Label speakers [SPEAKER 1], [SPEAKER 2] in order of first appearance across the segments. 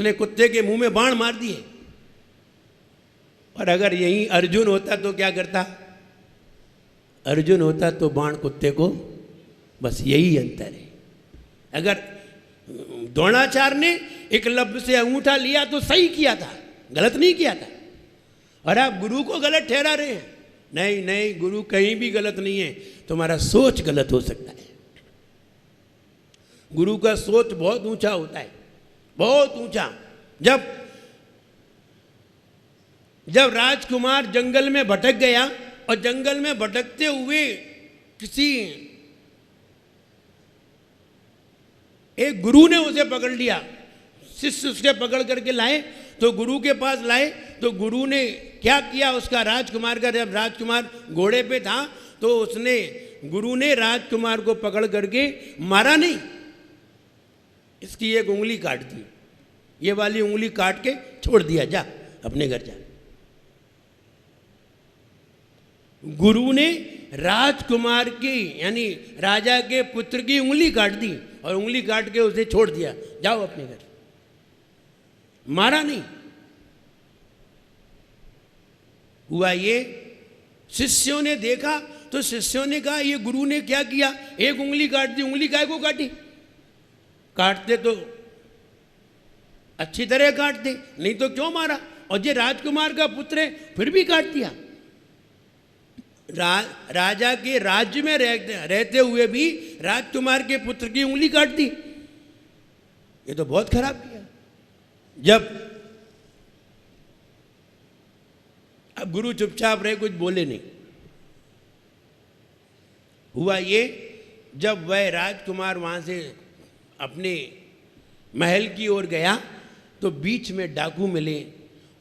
[SPEAKER 1] उसने कुत्ते के मुंह में बाण मार दिए। और अगर यही अर्जुन होता तो क्या करता? अर्जुन होता तो बाण कुत्ते को, बस यही अंतर है। अगर द्रोणाचार्य ने एकलव्य से अंगूठा लिया तो सही किया था, गलत नहीं किया था। और आप गुरु को गलत ठहरा रहे हैं। नहीं नहीं, गुरु कहीं भी गलत नहीं है, तुम्हारा सोच गलत हो सकता है। गुरु का सोच बहुत ऊंचा होता है, बहुत ऊंचा। जब राजकुमार जंगल में भटक गया और जंगल में भटकते हुए किसी एक गुरु ने उसे पकड़ लिया, शिष्य उसके पकड़ करके लाए, तो गुरु के पास लाए तो गुरु ने क्या किया? उसका राजकुमार का, जब राजकुमार घोड़े पे था तो गुरु ने राजकुमार को पकड़ करके मारा नहीं, इसकी एक उंगली काट दी, ये वाली उंगली काट के छोड़ दिया, जा अपने घर जा। गुरु ने राजकुमार की यानी राजा के पुत्र की उंगली काट दी और उंगली काट के उसे छोड़ दिया, जाओ अपने घर, मारा नहीं। हुआ ये, शिष्यों ने देखा तो शिष्यों ने कहा ये गुरु ने क्या किया? एक उंगली काट दी। उंगली काहे को काटी? काटते तो अच्छी तरह काटते, नहीं तो क्यों मारा? और ये राजकुमार का पुत्र है, फिर भी काट दिया। राजा के राज्य में रहते हुए भी राजकुमार के पुत्र की उंगली काट दी, ये तो बहुत खराब किया। अब गुरु चुपचाप रहे, कुछ बोले नहीं। हुआ ये, जब वह राजकुमार वहां से अपने महल की ओर गया तो बीच में डाकू मिले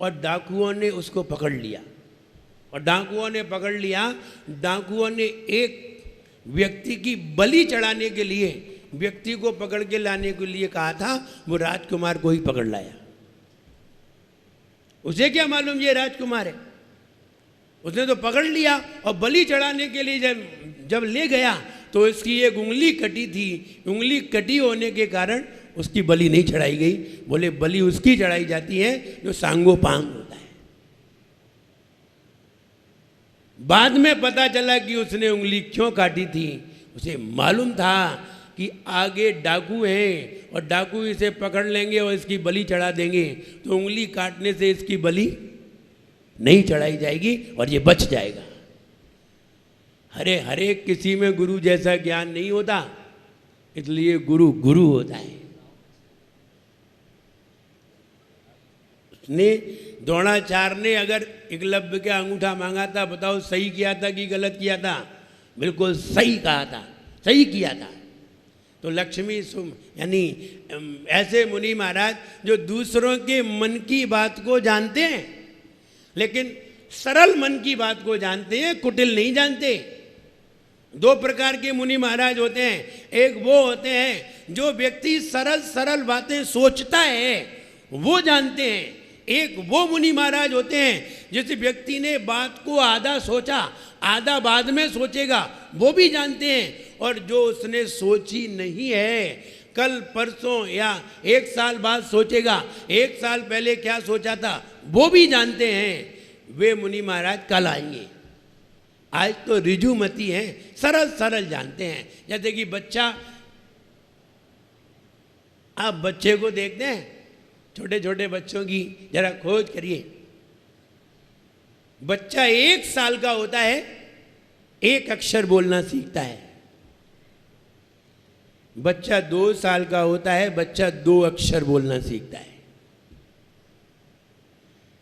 [SPEAKER 1] और डाकुओं ने उसको पकड़ लिया। और डाकुओं ने पकड़ लिया, डाकुओं ने एक व्यक्ति की बलि चढ़ाने के लिए, व्यक्ति को पकड़ के लाने के लिए कहा था, वो राजकुमार को ही पकड़ लाया। उसे क्या मालूम ये राजकुमार है? उसने तो पकड़ लिया और बलि चढ़ाने के लिए जब ले गया तो इसकी एक उंगली कटी थी। उंगली कटी होने के कारण उसकी बलि नहीं चढ़ाई गई। बोले बलि उसकी चढ़ाई जाती है जो सांगो पांग होता है। बाद में पता चला कि उसने उंगली क्यों काटी थी। उसे मालूम था कि आगे डाकू हैं और डाकू इसे पकड़ लेंगे और इसकी बलि चढ़ा देंगे, तो उंगली काटने से इसकी बलि नहीं चढ़ाई जाएगी और ये बच जाएगा। हरे किसी में गुरु जैसा ज्ञान नहीं होता, इसलिए गुरु गुरु होता है। उसने द्रोणाचार्य ने अगर एकलव्य का अंगूठा मांगा था, बताओ सही किया था कि गलत किया था? बिल्कुल सही कहा था, सही किया था। तो लक्ष्मी यानी ऐसे मुनि महाराज जो दूसरों के मन की बात को जानते हैं, लेकिन सरल मन की बात को जानते हैं, कुटिल नहीं जानते। दो प्रकार के मुनि महाराज होते हैं। एक वो होते हैं जो व्यक्ति सरल सरल बातें सोचता है, वो जानते हैं। एक वो मुनि महाराज होते हैं जिस व्यक्ति ने बात को आधा सोचा, आधा बाद में सोचेगा, वो भी जानते हैं। और जो उसने सोची नहीं है, कल परसों या एक साल बाद सोचेगा, एक साल पहले क्या सोचा था, वो भी जानते हैं। वे मुनि महाराज कल आएंगे। आज तो ऋजुमती हैं, सरल सरल जानते हैं। जैसे कि बच्चा, आप बच्चे को देखते हैं, छोटे छोटे बच्चों की जरा खोज करिए। बच्चा 1 साल का होता है, 1 अक्षर बोलना सीखता है। बच्चा 2 साल का होता है, बच्चा 2 अक्षर बोलना सीखता है।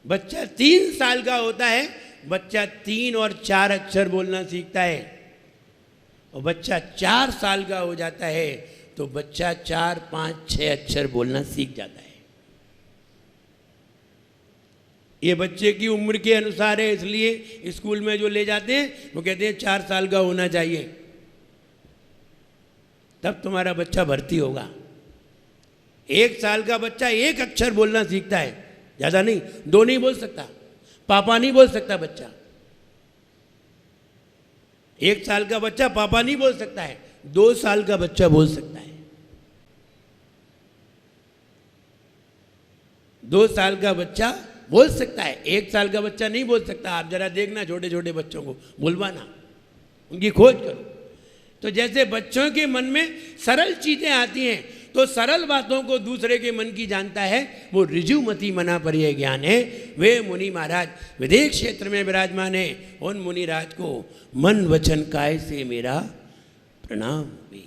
[SPEAKER 1] बच्चा 3 साल का होता है, बच्चा 3 और 4 अक्षर बोलना सीखता है। और बच्चा 4 साल का हो जाता है तो बच्चा 4, 5, 6 अक्षर बोलना सीख जाता है। ये बच्चे की उम्र के अनुसार है, इसलिए स्कूल में जो ले जाते हैं वो कहते हैं 4 साल का होना चाहिए, तब तुम्हारा बच्चा भर्ती होगा। 1 साल का बच्चा 1 अक्षर बोलना सीखता है, ज़्यादा नहीं, 2 नहीं बोल सकता, पापा नहीं बोल सकता बच्चा। 1 साल का बच्चा पापा नहीं बोल सकता है, 2 साल का बच्चा बोल सकता है। 2 साल का बच्चा बोल सकता है, 1 साल का बच्चा नहीं बोल सकता। आप जरा देखना छोटे छोटे बच्चों को, बुलवाना, उनकी खोज करो। तो जैसे बच्चों के मन में सरल चीजें आती हैं, तो सरल बातों को दूसरे के मन की जानता है, वो ऋजुमति मना परिय ज्ञान है। वे मुनि महाराज विदेश क्षेत्र में विराजमान है। उन मुनिराज को मन वचन काय से मेरा प्रणाम भी।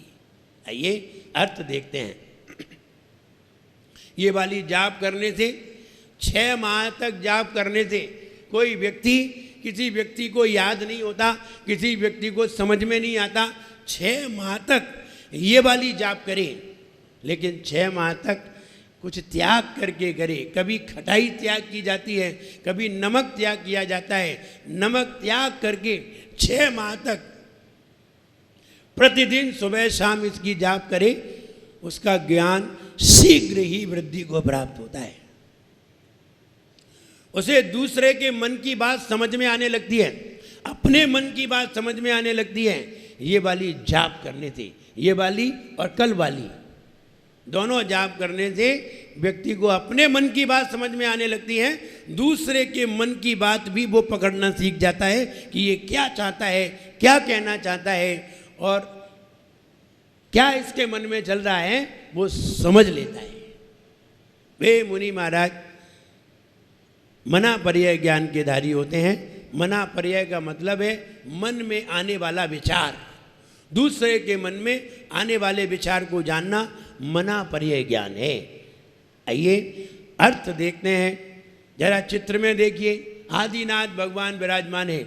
[SPEAKER 1] आइए अर्थ देखते हैं। ये वाली जाप करने से, 6 माह तक जाप करने से कोई व्यक्ति, किसी व्यक्ति को याद नहीं होता, किसी व्यक्ति को समझ में नहीं आता। 6 माह तक ये वाली जाप करें, लेकिन 6 माह तक कुछ त्याग करके करे। कभी खटाई त्याग की जाती है, कभी नमक त्याग किया जाता है। नमक त्याग करके 6 माह तक प्रतिदिन सुबह शाम इसकी जाप करे, उसका ज्ञान शीघ्र ही वृद्धि को प्राप्त होता है। उसे दूसरे के मन की बात समझ में आने लगती है, अपने मन की बात समझ में आने लगती है। ये वाली जाप करने से, ये वाली और कल वाली दोनों जाप करने से व्यक्ति को अपने मन की बात समझ में आने लगती है, दूसरे के मन की बात भी वो पकड़ना सीख जाता है कि ये क्या चाहता है, क्या कहना चाहता है और क्या इसके मन में चल रहा है, वो समझ लेता है। वे मुनि महाराज मना पर्याय ज्ञान के धारी होते हैं। मना पर्याय का मतलब है मन में आने वाला विचार, दूसरे के मन में आने वाले विचार को जानना मना पर्याय ज्ञान है। आइए अर्थ देखते हैं, जरा चित्र में देखिए। आदिनाथ भगवान विराजमान है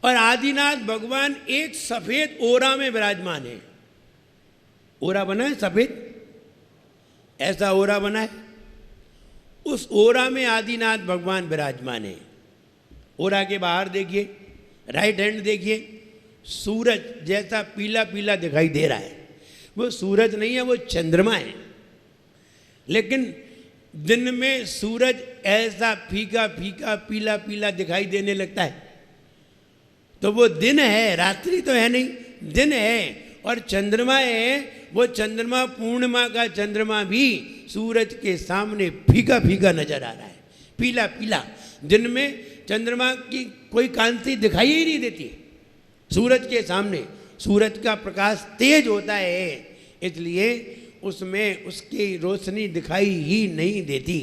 [SPEAKER 1] और आदिनाथ भगवान एक सफेद ओरा में विराजमान है। ओरा बना है सफेद, ऐसा ओरा बना है, उस ओरा में आदिनाथ भगवान विराजमान है। ओरा के बाहर देखिए, राइट हैंड देखिए, सूरज जैसा पीला पीला दिखाई दे रहा है। वो सूरज नहीं है, वो चंद्रमा है। लेकिन दिन में सूरज ऐसा फीका फीका पीला पीला दिखाई देने लगता है, तो वो दिन है, रात्रि तो है नहीं, दिन है। और चंद्रमा है, वो चंद्रमा, पूर्णिमा का चंद्रमा भी सूरज के सामने फीका फीका नजर आ रहा है, पीला पीला। दिन में चंद्रमा की कोई कांति दिखाई ही नहीं देती सूरज के सामने। सूरज का प्रकाश तेज होता है, इसलिए उसमें उसकी रोशनी दिखाई ही नहीं देती।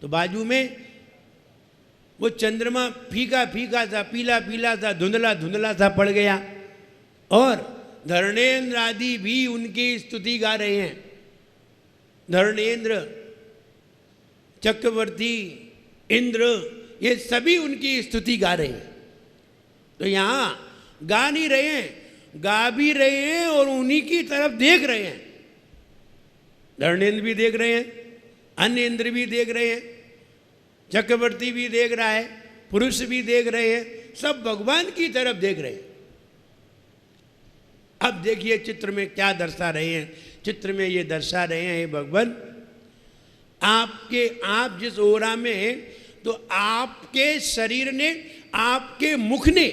[SPEAKER 1] तो बाजू में वो चंद्रमा फीका फीका सा, पीला पीला सा, धुंधला धुंधला सा पड़ गया। और धर्मेंद्र आदि भी उनकी स्तुति गा रहे हैं। धर्मेंद्र, चक्रवर्ती, इंद्र, ये सभी उनकी स्तुति गा रहे हैं। तो यहाँ गा नहीं रहे हैं, गा भी रहे हैं और उन्हीं की तरफ देख रहे हैं। धर्मेंद्र भी देख रहे हैं, अन्य इंद्र भी देख रहे हैं, चक्रवर्ती भी देख रहा है, पुरुष भी देख रहे हैं, सब भगवान की तरफ देख रहे हैं। अब देखिए चित्र में क्या दर्शा रहे हैं। चित्र में ये दर्शा रहे हैं, हे भगवान, आप जिस ओरा में हैं, तो आपके शरीर ने, आपके मुख ने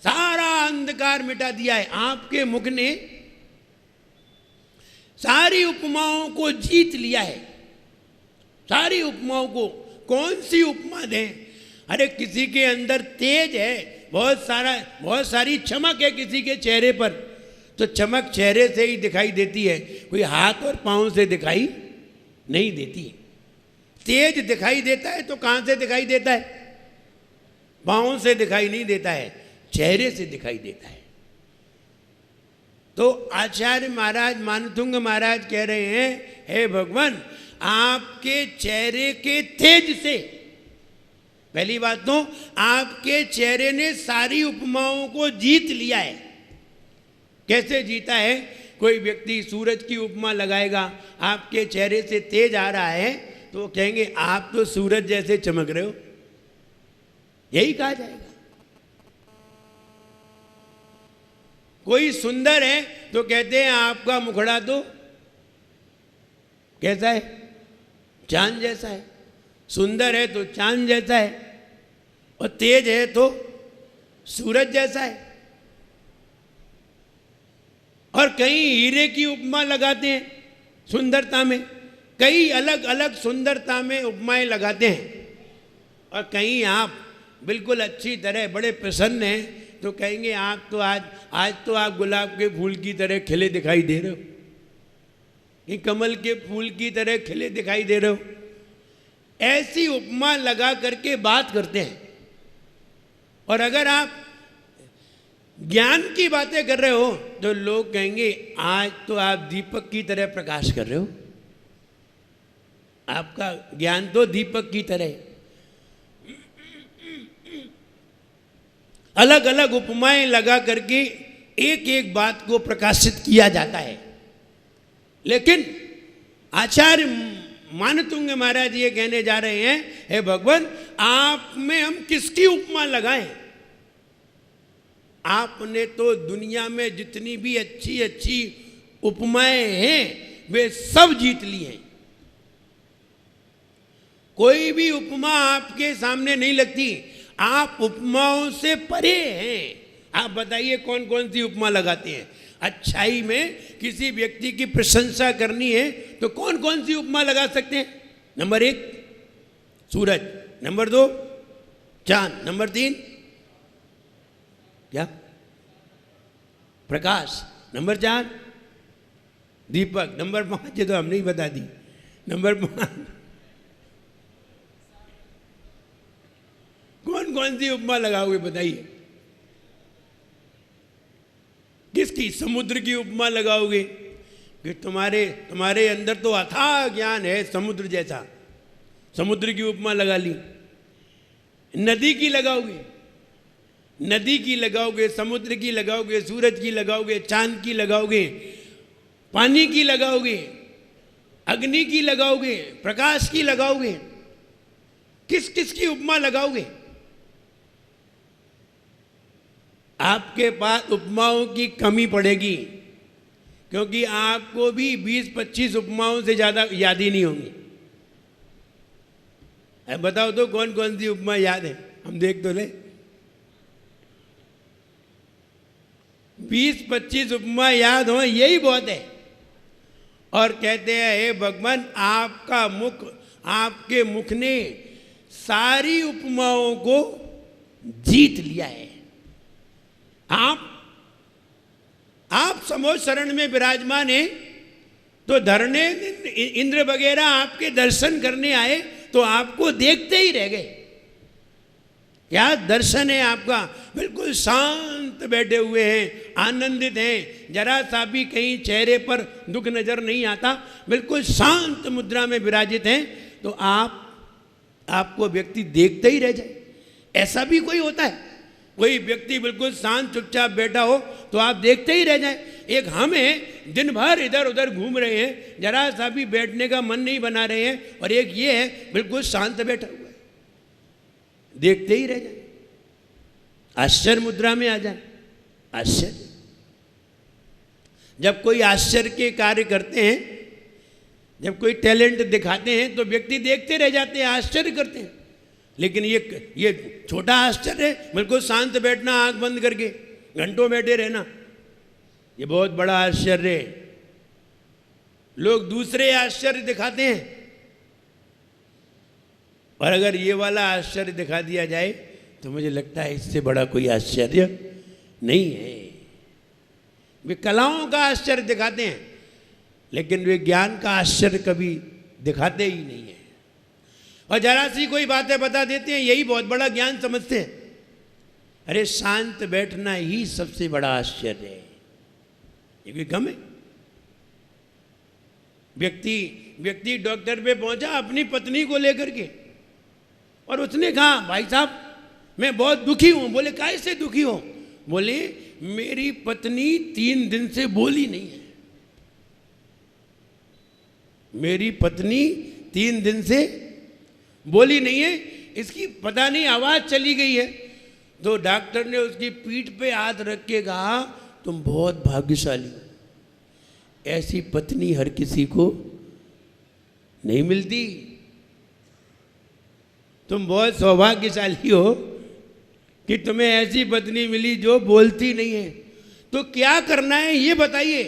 [SPEAKER 1] सारा अंधकार मिटा दिया है। आपके मुख ने सारी उपमाओं को जीत लिया है। सारी उपमाओं को, कौन सी उपमा दें? अरे किसी के अंदर तेज है, बहुत सारी चमक है किसी के चेहरे पर, तो चमक चेहरे से ही दिखाई देती है, कोई हाथ और पांव से दिखाई नहीं देती। तेज दिखाई देता है तो कहां से दिखाई देता है? पांव से दिखाई नहीं देता है, चेहरे से दिखाई देता है। तो आचार्य महाराज, मानतुंग महाराज कह रहे हैं, हे भगवान, आपके चेहरे के तेज से, पहली बात तो आपके चेहरे ने सारी उपमाओं को जीत लिया है। कैसे जीता है? कोई व्यक्ति सूरज की उपमा लगाएगा, आपके चेहरे से तेज आ रहा है, तो कहेंगे आप तो सूरज जैसे चमक रहे हो, यही कहा जाएगा। कोई सुंदर है तो कहते हैं आपका मुखड़ा तो कैसा है? चांद जैसा है। सुंदर है तो चांद जैसा है, और तेज है तो सूरज जैसा है। और कहीं हीरे की उपमा लगाते हैं सुंदरता में, कई अलग अलग सुंदरता में उपमाएं लगाते हैं, और कहीं आप बिल्कुल अच्छी तरह बड़े प्रसन्न हैं तो कहेंगे आप तो आज तो आप गुलाब के फूल की तरह खिले दिखाई दे रहे हो, ये कमल के फूल की तरह खिले दिखाई दे रहे हो। ऐसी उपमा लगा करके बात करते हैं। और अगर आप ज्ञान की बातें कर रहे हो तो लोग कहेंगे आज तो आप दीपक की तरह प्रकाश कर रहे हो, आपका ज्ञान तो दीपक की तरह है। अलग अलग उपमाएं लगा करके एक एक बात को प्रकाशित किया जाता है। लेकिन आचार्य मानतुंग महाराज ये कहने जा रहे हैं, हे भगवान आप में हम किसकी उपमा लगाएं? आपने तो दुनिया में जितनी भी अच्छी अच्छी उपमाएं हैं वे सब जीत ली हैं। कोई भी उपमा आपके सामने नहीं लगती, आप उपमाओं से परे हैं। आप बताइए कौन कौन सी उपमा लगाते हैं? अच्छाई में किसी व्यक्ति की प्रशंसा करनी है तो कौन कौन सी उपमा लगा सकते हैं? नंबर 1 सूरज, नंबर 2 चांद, नंबर 3 क्या प्रकाश, नंबर 4 दीपक, नंबर 5 ये तो हमने ही बता दी, नंबर 5 कौन कौन सी उपमा लगाओगे बताइए? किसकी? समुद्र की उपमा लगाओगे कि तुम्हारे अंदर तो अथाह ज्ञान है समुद्र जैसा, समुद्र की उपमा लगा ली। नदी की लगाओगे, नदी की लगाओगे, समुद्र की लगाओगे, सूरज की लगाओगे, चांद की लगाओगे, पानी की लगाओगे, अग्नि की लगाओगे, प्रकाश की लगाओगे, किस किस की उपमा लगाओगे? आपके पास उपमाओं की कमी पड़ेगी, क्योंकि आपको भी 20-25 उपमाओं से ज़्यादा याद ही नहीं होंगी। बताओ तो कौन कौन सी उपमा याद है, हम देख तो ले। 20-25 उपमा याद हो यही बहुत है। और कहते हैं हे भगवान आपका मुख, आपके मुख ने सारी उपमाओं को जीत लिया है। आप समोज शरण में विराजमान हैं तो धरने इंद्र वगैरह आपके दर्शन करने आए तो आपको देखते ही रह गए। क्या दर्शन है आपका, बिल्कुल शांत बैठे हुए हैं, आनंदित हैं, जरा सा भी कहीं चेहरे पर दुख नजर नहीं आता, बिल्कुल शांत मुद्रा में विराजित हैं, तो आपको व्यक्ति देखते ही रह जाए। ऐसा भी कोई होता है? कोई व्यक्ति बिल्कुल शांत चुपचाप बैठा हो तो आप देखते ही रह जाएं। एक हम हैं दिन भर इधर उधर घूम रहे हैं, जरा सा भी बैठने का मन नहीं बना रहे हैं, और एक ये है बिल्कुल शांत बैठा हुआ है, देखते ही रह जाए, आश्चर्य मुद्रा में आ जाए। आश्चर्य, जब कोई आश्चर्य के कार्य करते हैं, जब कोई टैलेंट दिखाते हैं तो व्यक्ति देखते रह जाते हैं, आश्चर्य करते हैं। लेकिन ये छोटा आश्चर्य है, बिल्कुल शांत बैठना, आंख बंद करके घंटों बैठे रहना, ये बहुत बड़ा आश्चर्य है। लोग दूसरे आश्चर्य दिखाते हैं, और अगर ये वाला आश्चर्य दिखा दिया जाए तो मुझे लगता है इससे बड़ा कोई आश्चर्य नहीं है। वे कलाओं का आश्चर्य दिखाते हैं, लेकिन वे ज्ञान का आश्चर्य कभी दिखाते ही नहीं है। और जरा सी कोई बातें बता देते हैं, यही बहुत बड़ा ज्ञान समझते हैं। अरे शांत बैठना ही सबसे बड़ा आश्चर्य है, ये कोई कम है? व्यक्ति डॉक्टर पे पहुंचा अपनी पत्नी को लेकर के, और उसने कहा भाई साहब मैं बहुत दुखी हूं। बोले काहे से दुखी हो? बोले मेरी पत्नी 3 दिन से बोली नहीं है, मेरी पत्नी 3 दिन से बोली नहीं है, इसकी पता नहीं आवाज चली गई है। तो डॉक्टर ने उसकी पीठ पे हाथ रख के कहा तुम बहुत भाग्यशाली हो, ऐसी पत्नी हर किसी को नहीं मिलती, तुम बहुत सौभाग्यशाली हो कि तुम्हें ऐसी पत्नी मिली जो बोलती नहीं है। तो क्या करना है ये बताइए?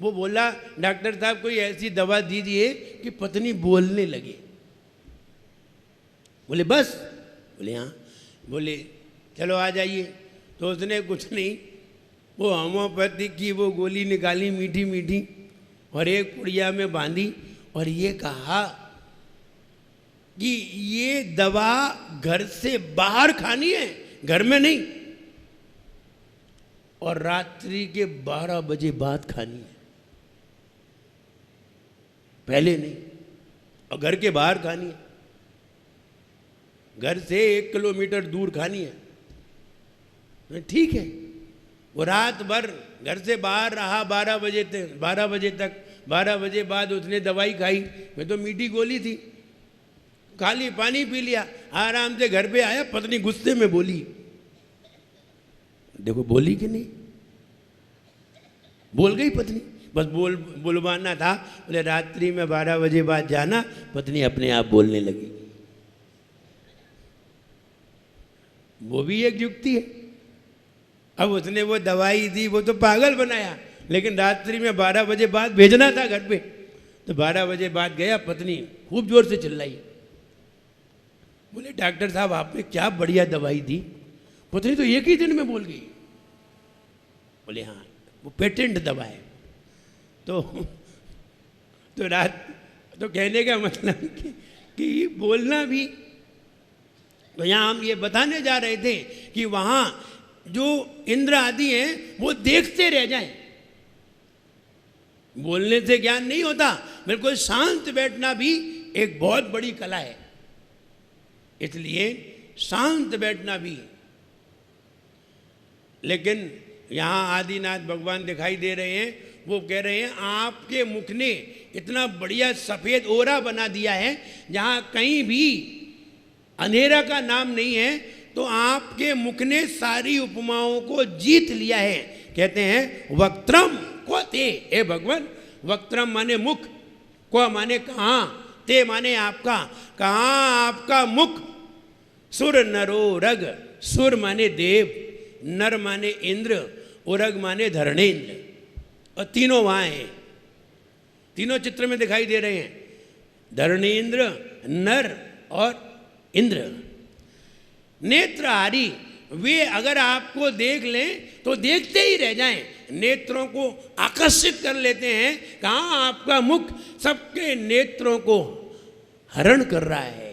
[SPEAKER 1] वो बोला डॉक्टर साहब कोई ऐसी दवा दीजिए कि पत्नी बोलने लगे। बोले बस? बोले हाँ। बोले चलो आ जाइए। तो उसने कुछ नहीं, वो होम्योपैथिक की वो गोली निकाली मीठी मीठी और एक पुड़िया में बांधी और ये कहा कि ये दवा घर से बाहर खानी है, घर में नहीं, और रात्रि के 12 बजे बाद खानी है, पहले नहीं, और घर के बाहर खानी है, घर से 1 किलोमीटर दूर खानी है। ठीक है। वो रात भर घर से बाहर रहा 12 बजे तक। 12 बजे बाद उसने दवाई खाई, मैं तो मीठी गोली थी, खाली पानी पी लिया, आराम से घर पे आया। पत्नी गुस्से में बोली, देखो बोली कि नहीं, बोल गई पत्नी, बस बुलवाना था। बोले रात्रि में 12 बजे बाद जाना, पत्नी अपने आप बोलने लगी। वो भी एक युक्ति है। अब उसने वो दवाई दी, वो तो पागल बनाया, लेकिन रात्रि में 12 बजे बाद भेजना था घर पे। तो 12 बजे बाद गया, पत्नी खूब जोर से चिल्लाई, बोले डॉक्टर साहब आपने क्या बढ़िया दवाई दी। पत्नी तो एक ही दिन में बोल गई। बोले हाँ, वो पेटेंट दवा है। तो कहने का मतलब कि बोलना भी। तो यहाँ हम ये बताने जा रहे थे कि वहाँ जो इंद्र आदि हैं वो देखते रह जाएं। बोलने से ज्ञान नहीं होता, बिल्कुल शांत बैठना भी एक बहुत बड़ी कला है। इसलिए शांत बैठना भी। लेकिन यहाँ आदिनाथ भगवान दिखाई दे रहे हैं, वो कह रहे हैं आपके मुख ने इतना बढ़िया सफ़ेद ओरा बना दिया है, जहाँ कहीं भी अंधेरा का नाम नहीं है, तो आपके मुख ने सारी उपमाओं को जीत लिया है। कहते हैं वक्त्रम को ते, हे भगवान, वक्त्रम माने मुख, को माने कहाँ, ते माने आपका, कहाँ आपका मुख। सुर नरो रग, सुर माने देव, नर माने इंद्र, उरग माने धरणेन्द्र, और तीनों वहाँ हैं, तीनों चित्र में दिखाई दे रहे हैं, धरणेन्द्र, नर और इंद्र। नेत्रहारी, वे अगर आपको देख लें तो देखते ही रह जाएं, नेत्रों को आकर्षित कर लेते हैं। कहाँ आपका मुख सबके नेत्रों को हरण कर रहा है।